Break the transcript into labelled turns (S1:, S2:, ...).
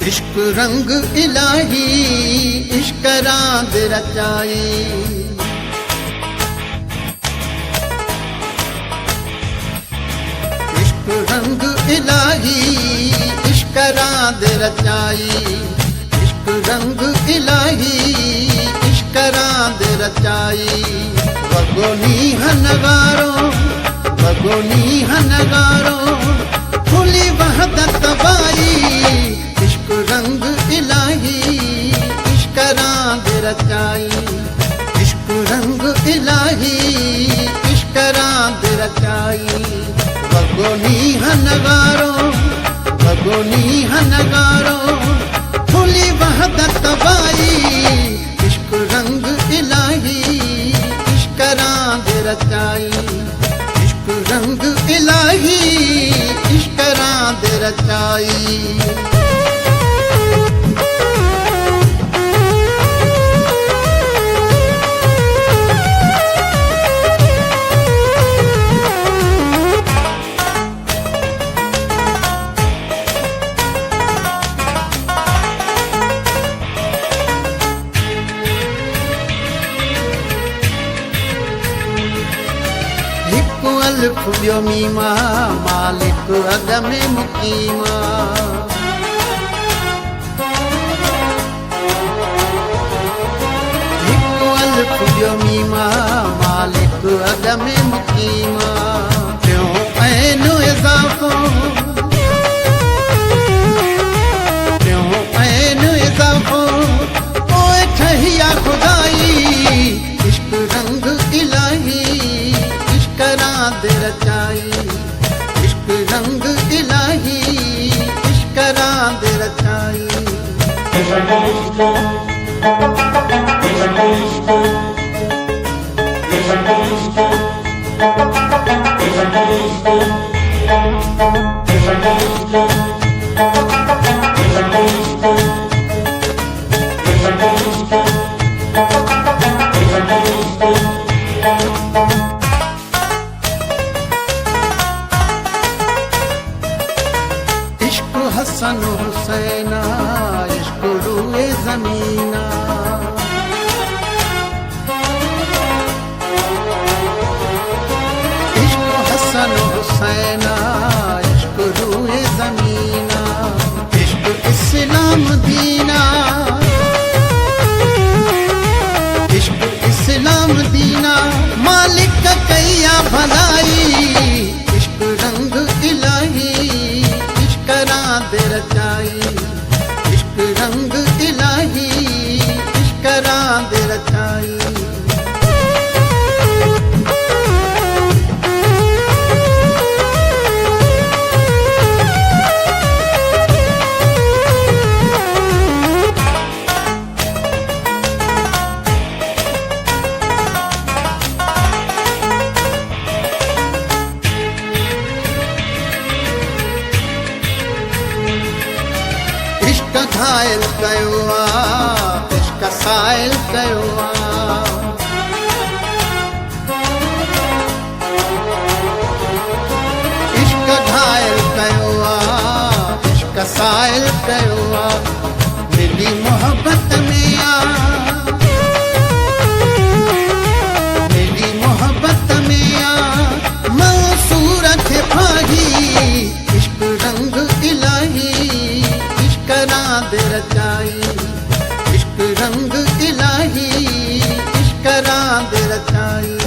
S1: इश्क रंग इलाही इश्क रांद रचाई, इश्क रंग इलाही इश्क रांद रचाई, इश्क रंग इलाही इश्क रांद रचाई। वगोनी हनगारो वगोनी हनगारो खुली वहदत बाई, इश्क रंग इलाही इश्क रांद रचाई, इश्क रंग इलाही इश्क रांद रचाई। वगोनी हनगारो वगोनी हनगारो खुली वहदत बाई, इश्क रंग इलाही इश्क रांद रचाई, इश्क रंग इलाही इश्क रांद रचाई। अल्फ ॿियो मीमा मालिक अदम मुक़ीमा, हिकु अल्फ ॿियो मीमा मालिक अदम मुक़ीमा। टियों ऐन इज़ाफ़ो टियों ऐन इज़ाफ़ो पोइ ठही आ खुदाई, इश्क रंग इलाही इश्क रांद रचाई, इश्क रंग इलाही इश्क रांद रचाई। इश्क हसन हुसैना इश्क रूए ज़मीना, इश्क हसन हुसैना इश्क रूए ज़मीना। इश्क इस्लाम दीना इश्क इस्लाम दीना मालिक कैया भलाई, इश्क रंग इलाही इश्क रांद रचाई, इश्क रंग इलाही इश्क रांद रचाई। इश्क घायल कयो आ इश्क साइल कयो आ, इश्क घायल कयो आ इश्क साइल कयो आ। मिली मोहब्बत में आ मिली मोहब्बत में आ मंसूर थे फाही, इश्क रंग इलाही इश्क रांद रचाई, इश्क रंग इलाही इश्क रांद रचाई।